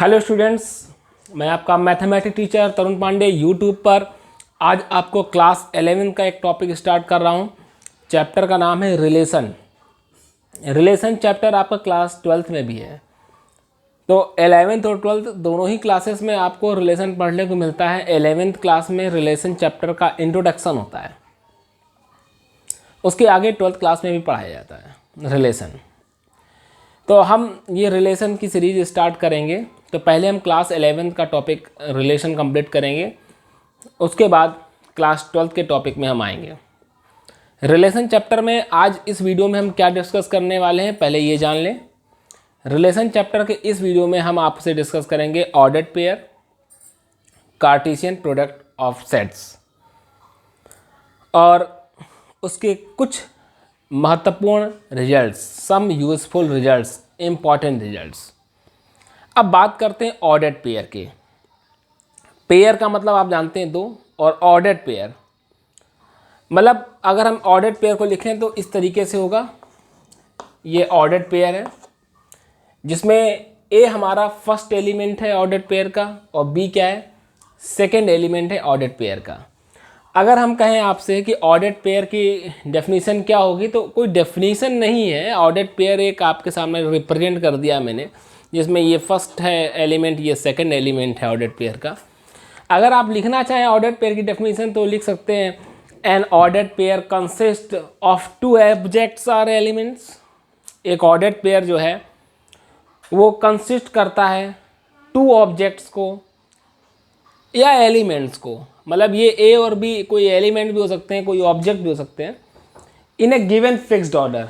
Hello students, मैं आपका mathematics teacher तरुण Pandey YouTube पर आज आपको क्लास 11 का एक टॉपिक स्टार्ट कर रहा हूं। चैप्टर का नाम है रिलेशन। रिलेशन चैप्टर आपका क्लास 12th में भी है, तो 11th और 12th दोनों ही क्लासेस में आपको रिलेशन पढ़ने को मिलता है। 11th क्लास में रिलेशन चैप्टर का इंट्रोडक्शन होता है, उसके आगे 12th क्लास में भी पढ़ाया जाता है रिलेशन। तो हम ये रिलेशन की सीरीज स्टार्ट करेंगे। तो पहले हम क्लास 11th का टॉपिक रिलेशन कंप्लीट करेंगे, उसके बाद क्लास 12th के टॉपिक में हम आएंगे। रिलेशन चैप्टर में आज इस वीडियो में हम क्या डिस्कस करने वाले हैं, पहले ये जान लें। रिलेशन चैप्टर के इस वीडियो में हम आपसे डिस्कस करेंगे ordered pair, Cartesian product of sets और उसके कुछ महत्वपूर्ण results, some useful results, important results. अब बात करते हैं ऑर्डर्ड पेयर के। पेयर का मतलब आप जानते हैं दो, और ऑर्डर्ड पेयर मतलब अगर हम ऑर्डर्ड पेयर को लिखें तो इस तरीके से होगा। ये ऑर्डर्ड पेयर है जिसमें ए हमारा फर्स्ट एलिमेंट है ऑर्डर्ड पेयर का, और बी क्या है, सेकेंड एलिमेंट है ऑर्डर्ड पेयर का। अगर हम कहें आपसे कि ऑर्डर्ड पेयर की डेफिनेशन क्या होगी, तो कोई डेफिनेशन नहीं है। ऑर्डर्ड पेयर एक आपके सामने रिप्रेजेंट कर दिया मैंने, जिसमें ये फर्स्ट है एलिमेंट, ये सेकंड एलिमेंट है ऑर्डर्ड पेयर का। अगर आप लिखना चाहें ऑर्डर्ड पेयर की डेफिनेशन तो लिख सकते हैं, an ordered pair consist of two objects or elements. एक ऑर्डर्ड पेयर जो है वो कंसिस्ट करता है टू ऑब्जेक्ट्स को या एलिमेंट्स को, मतलब ये ए और बी कोई एलिमेंट भी हो सकते हैं, कोई ऑब्जेक्ट भी हो सकते हैं, in a given fixed order,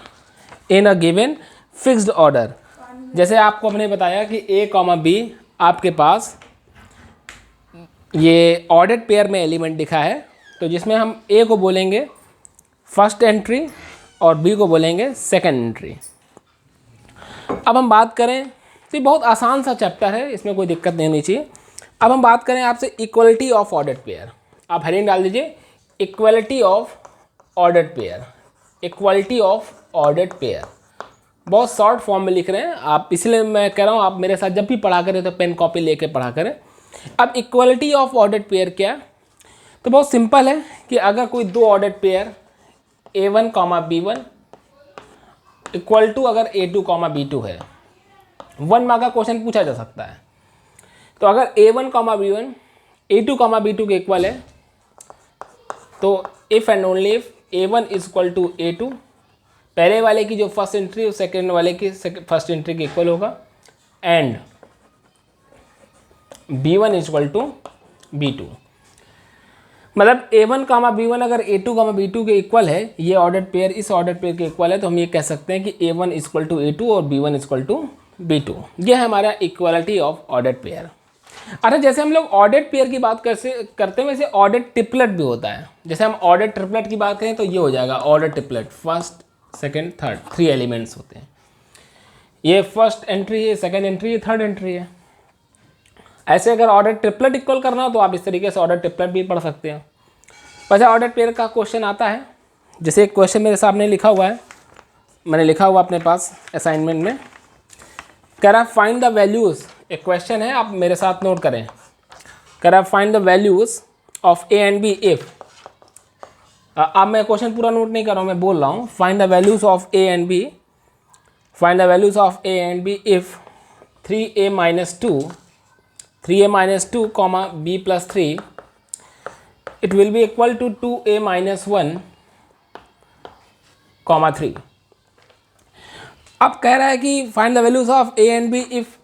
in a given fixed order. जैसे आपको हमने बताया कि ए कॉमा बी आपके पास ये ऑर्डर्ड पेयर में एलिमेंट दिखा है, तो जिसमें हम ए को बोलेंगे फर्स्ट एंट्री और बी को बोलेंगे सेकंड एंट्री। अब हम बात करें तो ये बहुत आसान सा चैप्टर है, इसमें कोई दिक्कत नहीं होनी चाहिए। अब हम बात करें आपसे इक्वलिटी ऑफ ऑर्डर्ड पेयर। आप हेडिंग डाल दीजिए equality of ordered pair, equality of ordered pair. बहुत शॉर्ट फॉर्म में लिख रहे हैं आप, इसलिए मैं कह रहा हूँ आप मेरे साथ जब भी पढ़ा करें तो पेन कॉपी लेके पढ़ा करें। अब इक्वलिटी ऑफ ऑर्डर्ड पेयर क्या है, तो बहुत सिंपल है कि अगर कोई दो ordered pair A1 comma B1 equal to अगर A2 कॉमा B2 है, 1 मार्क का क्वेश्चन पूछा जा सकता है। तो अगर A1 comma B1 A2 comma B2 के इक्वल है, तो if and only if A1 is equal to A2, पहले वाले की जो फर्स्ट एंट्री और सेकेंड वाले की फर्स्ट एंट्री के इक्वल होगा, and B1 is equal to B2। मतलब A1 कामा B1 अगर A2 कामा B2 के इक्वल है, ये ऑर्डर्ड पेयर इस ऑर्डर्ड पेयर के इक्वल है, तो हम ये कह सकते हैं कि A1 is equal to A2 और B1 is equal to B2। ये है हमारा इक्वलिटी ऑफ ऑर्डर्ड पेयर। अच्छा, जैसे हम लोग ऑर्डर्ड पेयर की बात करते हैं, वैसे ऑर्डर्ड ट्रिपलेट भी होता है। जैसे हम ऑर्डर्ड ट्रिपलेट की बात करें तो ये हो जाएगा ordered triplet, first second third, 3 elements होते हैं। ये फर्स्ट एंट्री है, सेकेंड एंट्री है, थर्ड एंट्री है। ऐसे अगर ऑर्डर ट्रिपलेट इक्वल करना हो तो आप इस तरीके से ऑर्डर ट्रिपलेट भी पढ़ सकते हैं। वैसे ऑर्डर पेयर का क्वेश्चन आता है, जैसे एक क्वेश्चन मेरे सामने लिखा हुआ है, मैंने लिखा हुआ अपने पास असाइनमेंट में, कह रहा है फाइंड द वैल्यूज़। एक क्वेश्चन है, आप मेरे साथ नोट करें। कह रहा है find the values of A and B if. अब मैं क्वेश्चन पूरा नोट नहीं कर रहा हूँ, मैं बोल रहा हूँ find the values of A and B, find the values of A and B if 3a minus 2 comma b plus 3 it will be equal to 2a minus 1 comma 3। अब कह रहा है कि find the values of a and b if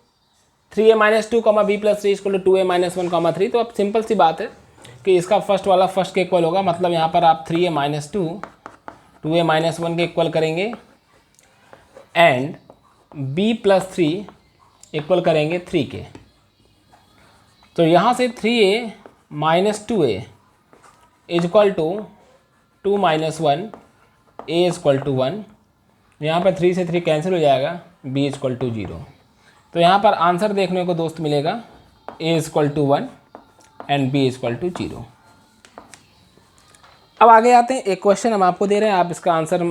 3a minus 2 comma b plus 3 is equal to 2a minus 1 comma 3। तो अब simple सी बात है कि इसका फर्स्ट वाला फर्स्ट के इक्वल होगा, मतलब यहाँ पर आप 3a minus 2 2a minus 1 के इक्वल करेंगे, एंड b plus 3 इक्वल करेंगे 3 के। तो यहाँ से 3a minus 2a is equal to 2 minus 1, a is equal to 1। यहाँ पर 3 से 3 कैंसिल हो जाएगा, b इज इक्वल टू 0। तो यहाँ पर आंसर देखने को दोस्त मिलेगा a is equal to 1 and b is equal to 0। अब आगे आते हैं, एक क्वेश्चन हम आपको दे रहे हैं, आप इसका आंसर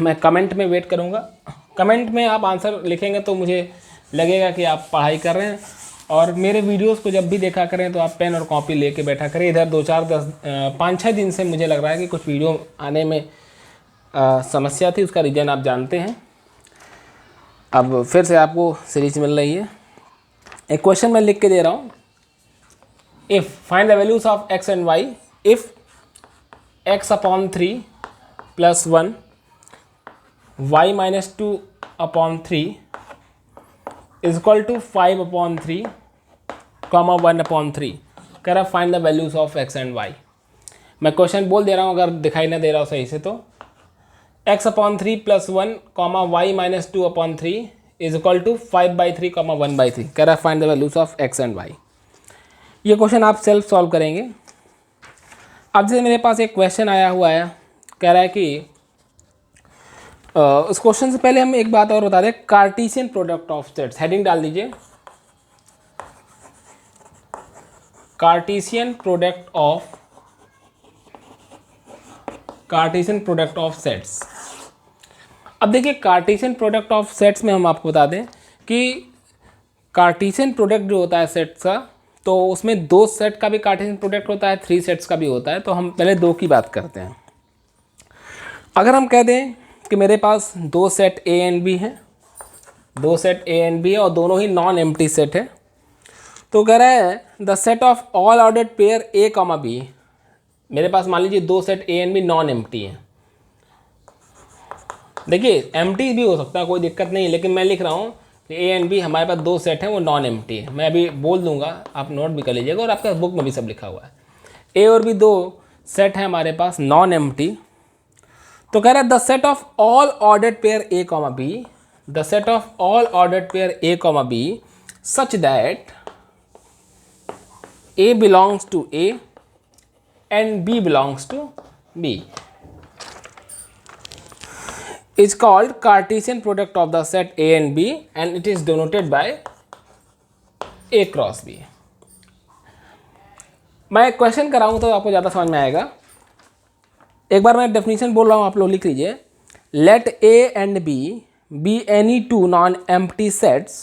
मैं कमेंट में वेट करूँगा। कमेंट में आप आंसर लिखेंगे तो मुझे लगेगा कि आप पढ़ाई कर रहे हैं और मेरे वीडियोस को जब भी देखा करें तो आप पेन और कॉपी लेके बैठा करें। इधर 5-6 दिन से मुझे लग रहा है कि कुछ वीडियो आने में समस्या थी, उसका रीज़न आप जानते हैं। अब फिर से आपको सीरीज मिल रही है। एक क्वेश्चन मैं लिख के दे रहा हूँ, if find the values of x and y if x/3 + 1 y - 2/3 is equal to 5/3, 1/3। कह रहा find the values of x and y। मैं क्वेश्चन बोल दे रहा हूँ, अगर दिखाई ना दे रहा हो सही से तो x/3 + 1, y - 2/3 is equal to 5/3, 1/3। कह रहा find the values of x and y। ये क्वेश्चन आप सेल्फ सॉल्व करेंगे। अब जैसे मेरे पास एक क्वेश्चन आया हुआ है, कह रहा है कि उस क्वेश्चन से पहले हम एक बात और बता दें, Cartesian product of sets. Heading डाल दीजिए, कार्टेशियन प्रोडक्ट ऑफ सेट्स। अब देखिए कार्टेशियन प्रोडक्ट ऑफ सेट्स में हम आपको बता दें कि कार्टेशियन प्रोडक्ट जो होता है सेट्स का, तो उसमें 2 सेट का भी कार्टेशियन प्रोडक्ट होता है, 3 सेट्स का भी होता है। तो हम पहले 2 की बात करते हैं। अगर हम कह दें कि मेरे पास 2 सेट A एंड B हैं, 2 सेट A एंड B है और दोनों ही नॉन एम्प्टी सेट है, तो कह रहा है the set of all ordered pair A, B। मेरे पास मान लीजिए 2 set A and B non empty हैं। देखिए एम्प्टी भी हो सकता है, कोई दिक्कत नहीं है, लेकिन मैं लिख रहा हूँ कि A एंड B हमारे पास 2 सेट हैं, वो नॉन एम्प्टी है। मैं अभी बोल दूंगा, आप नोट भी कर लीजिएगा, और आपके बुक में भी सब लिखा हुआ है। A और B 2 सेट हैं हमारे पास नॉन एम्प्टी। तो कह रहा है the set of all ordered pair A, B, the set of all ordered pair A, B such that A belongs to A and B belongs to B is called Cartesian product of the set A and B and it is denoted by A cross B। मैं question कराऊँ तो आपको ज़्यादा समझ में आएगा। एक बार मैं definition बोल रहा हूँ, आप लोग लिख लीजिए। Let A and B be any 2 non-empty sets,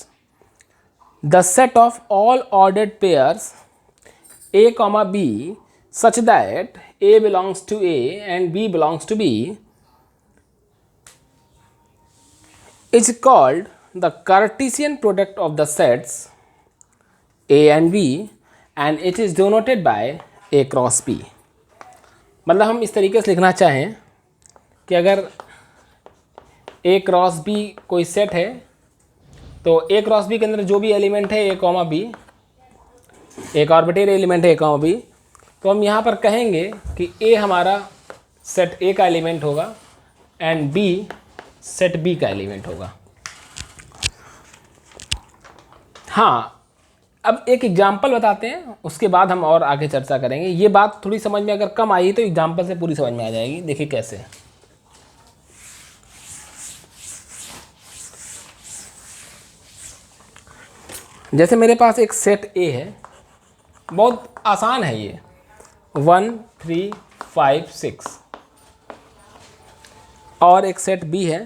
the set of all ordered pairs A, B such that A belongs to A and B belongs to B is called the Cartesian product of the sets A and B and it is denoted by A cross B। मतलब हम इस तरीके से लिखना चाहें कि अगर A cross B कोई सेट है, तो A क्रॉस B के अंदर जो भी एलिमेंट है A, B, एक आर्बिट्रेरी एलिमेंट है A, B, तो हम यहाँ पर कहेंगे कि A हमारा सेट A का एलिमेंट होगा एंड B सेट B का एलिमेंट होगा। हाँ, अब एक एग्जाम्पल बताते हैं, उसके बाद हम और आगे चर्चा करेंगे। ये बात थोड़ी समझ में अगर कम आई तो एग्जाम्पल से पूरी समझ में आ जाएगी। देखिए कैसे। जैसे मेरे पास एक सेट A है, बहुत आसान है ये, 1 3 5 6, और एक सेट B है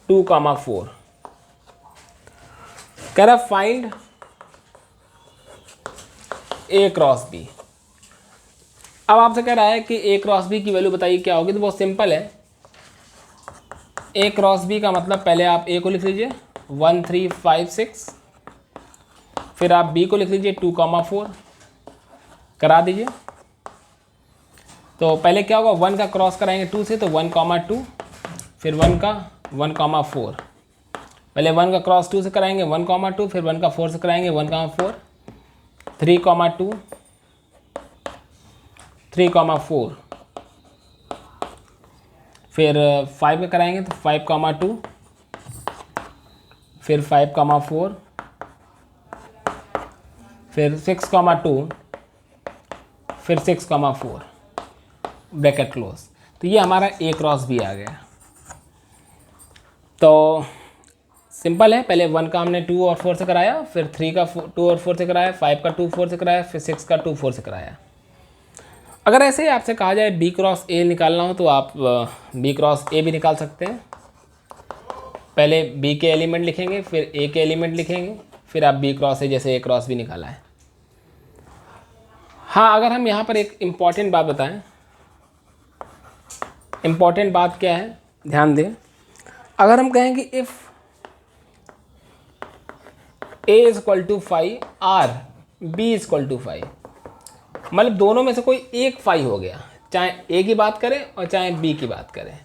2, 4। कह रहा फाइंड A क्रॉस B। अब आपसे कह रहा है कि A क्रॉस B की वैल्यू बताइए क्या होगी। तो बहुत सिंपल है, A क्रॉस B का मतलब पहले आप A को लिख लीजिए 1 3 5 6, फिर आप B को लिख लीजिए 2, 4 करा दीजिए। तो पहले क्या होगा, 1 का क्रॉस कराएंगे 2 से, तो 1, 2, फिर 1 का 1, 4। पहले 1 का क्रॉस 2 से कराएंगे 1, 2, फिर 1 का 4 से कराएंगे 1, 4, 3, 2, 3, 4, फिर 5 का कराएंगे तो 5, 2, फिर 5, 4, फिर 6, 2, फिर 6, 4, ब्रैकेट क्लोज। तो ये हमारा A क्रॉस B आ गया। तो सिंपल है, पहले 1 का हमने 2 और 4 से कराया, फिर 3 का 2 और 4 से कराया, 5 का 2, 4 से कराया, फिर 6 का 2, 4 से कराया। अगर ऐसे ही आपसे कहा जाए B क्रॉस A निकालना हो तो आप B क्रॉस A भी निकाल सकते हैं। पहले बी के एलिमेंट लिखेंगे, फिर ए के एलिमेंट लिखेंगे, फिर आप बी क्रॉस ए जैसे ए क्रॉस बी निकाला है। हाँ, अगर हम यहाँ पर एक इम्पॉर्टेंट बात बताएं, इम्पॉर्टेंट बात क्या है ध्यान दें। अगर हम कहें कि if A is equal to 5 or B is equal to 5, मतलब दोनों में से कोई एक 5 हो गया, चाहे ए की बात करें और चाहे बी की बात करें,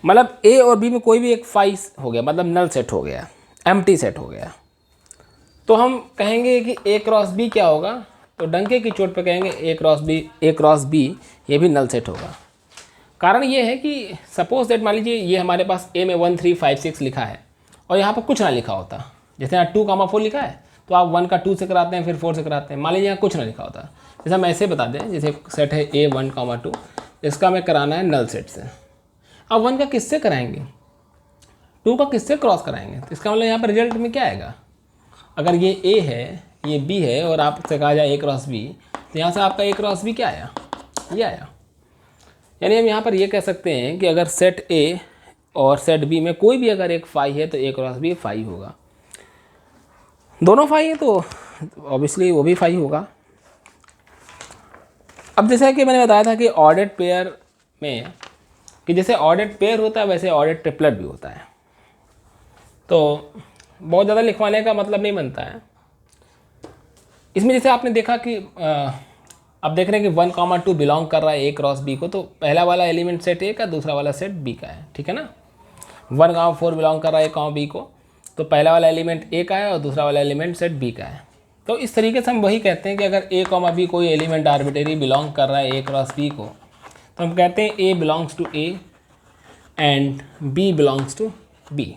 मतलब ए और बी में कोई भी एक 5 हो गया, मतलब नल सेट हो गया, एम्प्टी सेट हो गया, तो हम कहेंगे कि ए क्रॉस बी क्या होगा, तो डंके की चोट पे कहेंगे ए क्रॉस बी ये भी नल सेट होगा। कारण ये है कि सपोज दैट मान लीजिए ये हमारे पास ए में 1 3 5 6 लिखा है और यहाँ पर कुछ ना लिखा होता, जैसे यहाँ 2,4 लिखा है तो आप 1 का 2 से कराते हैं, फिर 4 से कराते हैं। मान लीजिए यहाँ कुछ ना लिखा होता, जैसे हम ऐसे बता दें, जैसे सेट है ए 1,2, इसका हमें कराना है नल सेट से। अब 1 का किससे कराएंगे, 2 का किससे क्रॉस कराएंगे, तो इसका मतलब यहाँ पर रिजल्ट में क्या आएगा, अगर ये ए है ये बी है और आपसे कहा जाए ए क्रॉस बी, तो यहाँ से आपका ए क्रॉस बी क्या आया, ये आया। यानी हम यहाँ पर ये कह सकते हैं कि अगर सेट ए और सेट बी में कोई भी अगर एक 5 है तो ए क्रॉस बी 5 होगा। दोनों 5 है तो ऑब्वियसली वो भी 5 होगा। अब जैसा कि मैंने बताया था कि ऑर्डर्ड पेयर में कि जैसे ऑर्डर्ड पेयर होता है वैसे ऑर्डर्ड ट्रिपलेट भी होता है, तो बहुत ज़्यादा लिखवाने का मतलब नहीं बनता है इसमें। जैसे आपने देखा कि अब देख रहे हैं कि 1,2 बिलोंग कर रहा है ए क्रॉस बी को, तो पहला वाला एलिमेंट सेट ए का, दूसरा वाला सेट बी का है, ठीक है ना। 1,4 बिलोंग कर रहा है ए बी को, तो पहला वाला एलिमेंट ए का है और दूसरा वाला एलिमेंट सेट बी का है। तो इस तरीके से हम वही कहते हैं कि अगर ए बी कोई एलिमेंट आर्बिटरी बिलोंग कर रहा है ए क्रॉस बी को, तो हम कहते हैं A belongs to A and B belongs to B.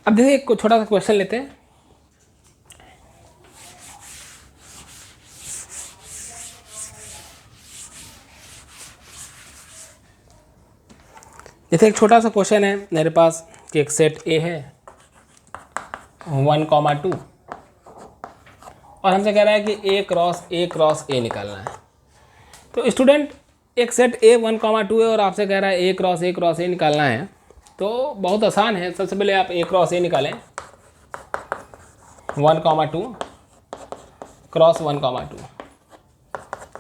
अब देखिए एक छोटा सा क्वेश्चन लेते हैं। जैसे एक छोटा सा क्वेश्चन है मेरे पास कि एक सेट ए है 1,2 और हमसे कह रहा है कि ए क्रॉस ए निकालना है। तो स्टूडेंट एक सेट ए 1,2 है और आपसे कह रहा है ए क्रॉस ए निकालना है, तो बहुत आसान है। सबसे पहले आप ए क्रॉस ए निकालें, 1,2 क्रॉस 1,2,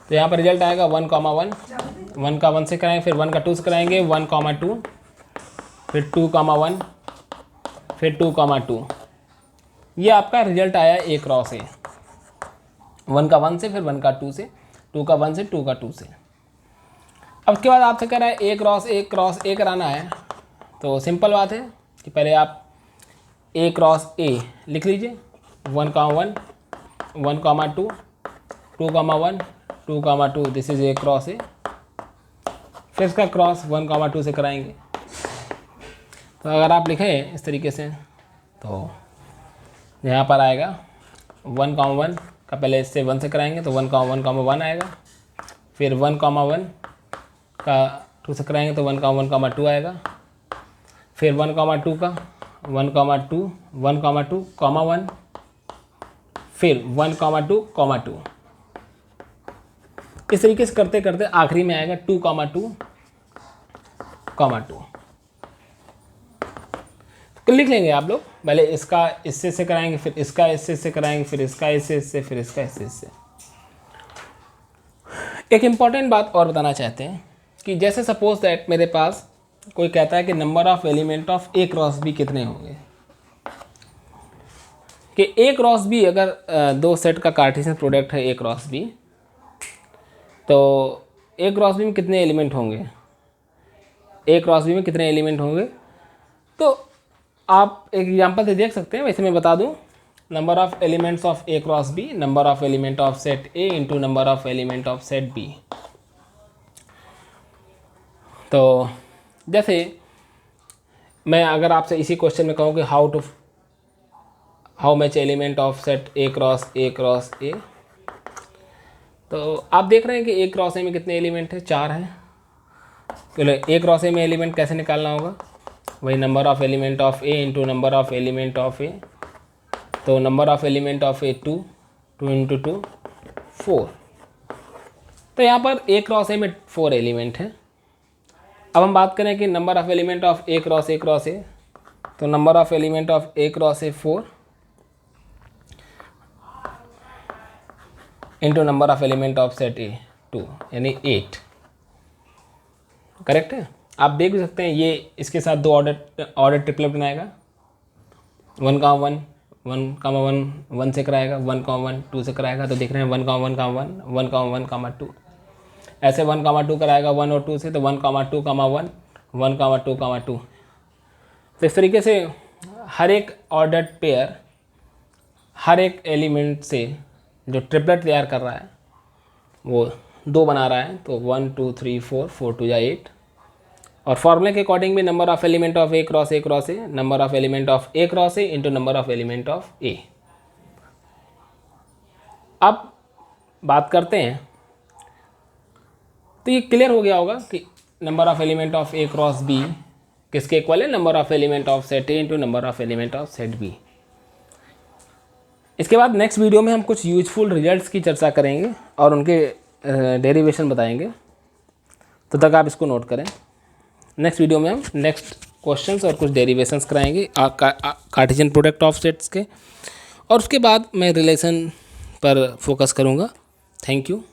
तो यहाँ पर रिजल्ट आएगा 1,1, 1 का 1 से कराएंगे, फिर 1 का 2 से कराएंगे, 1,2, फिर 2,1, फिर 2,2, ये आपका रिजल्ट आया ए क्रॉस ए। 1 का 1 से, फिर 1 का 2 से, 2 का 1 से, 2 का 2 से। अब उसके बाद आपसे कह रहा है ए क्रॉस ए कराना है, तो सिंपल बात है कि पहले आप ए क्रॉस ए लिख लीजिए, 1,1, 1,2, 2,1, 2,2, दिस इज ए क्रॉस ए। फिर इसका क्रॉस 1,2 से कराएंगे। तो अगर आप लिखें इस तरीके से तो यहाँ पर आएगा 1,1 का पहले इससे 1 से कराएंगे तो 1,1,1 आएगा, फिर 1,1 का 2 से कराएंगे तो 1,1,2 आएगा, फिर 1,2 का 1,2, 1,2, 1, फिर 1,2, 2। इस तरीके से करते करते आखिरी में आएगा 2,2, 2। तो लिख लेंगे आप लोग, पहले इसका इससे से कराएंगे, फिर इसका इससे से कराएंगे, फिर इसका इससे, फिर इसका इससे। एक इम्पॉर्टेंट बात और बताना चाहते हैं कि जैसे सपोज दैट मेरे पास कोई कहता है कि number of element of A cross B कितने होंगे, कि ए क्रॉस बी अगर दो सेट का कार्टेशियन प्रोडक्ट है ए क्रॉस बी, तो ए क्रॉस बी में कितने एलिमेंट होंगे, ए क्रॉस बी में कितने एलिमेंट होंगे। तो आप एक एग्जांपल से देख सकते हैं, वैसे मैं बता दूं, number of elements of A cross B, number of element of set A into number of element of set B. तो जैसे मैं अगर आपसे इसी क्वेश्चन में कहूँ कि how much element of set A cross A, तो आप देख रहे हैं कि ए क्रॉस ए में कितने एलिमेंट हैं, 4 हैं। तो ए क्रॉस ए में एलिमेंट कैसे निकालना होगा, वही number of element of A into number of element of A. तो number of element of A 2, 2 into 2, 4। तो यहाँ पर ए क्रॉस ए में 4 एलिमेंट हैं, अब हम बात करें कि number of element of A cross A cross A, तो number of element of A cross A 4 into number of element of set A 2 यानी 8। करेक्ट है। आप देख भी सकते हैं ये इसके साथ दो ऑर्डर ट्रिपलेट बनाएगा, 1 का 1 1 का 1 1 से कराएगा, 1 का 1 2 से कराएगा, तो देख रहे हैं 1 का 1 का 1 1 का 1 का 2, ऐसे 1 का 2 कराएगा 1 और 2 से, तो 1 का 2 का 1 1 का 2 का 2। तो इस तरीके से हर एक ऑर्डर्ड पेयर हर एक एलिमेंट से जो ट्रिपलेट तैयार कर रहा है वो 2 बना रहा है, तो 1 2 3 4 4 2 या 8। और फॉर्मूले के अकॉर्डिंग भी number of element of A cross A cross A, number of element of A cross A into number of element of A. अब बात करते हैं, तो ये क्लियर हो गया होगा कि number of element of A cross B किसके इक्वल है, number of element of set A into number of element of set B. इसके बाद नेक्स्ट वीडियो में हम कुछ यूजफुल रिजल्ट्स की चर्चा करेंगे और उनके डेरिवेशन बताएंगे, तो तक आप इसको नोट करें। नेक्स्ट वीडियो में हम नेक्स्ट क्वेश्चंस और कुछ डेरिवेशंस कराएंगे कार्टेशियन प्रोडक्ट ऑफ सेट्स के, और उसके बाद मैं रिलेशन पर फोकस करूँगा। Thank you.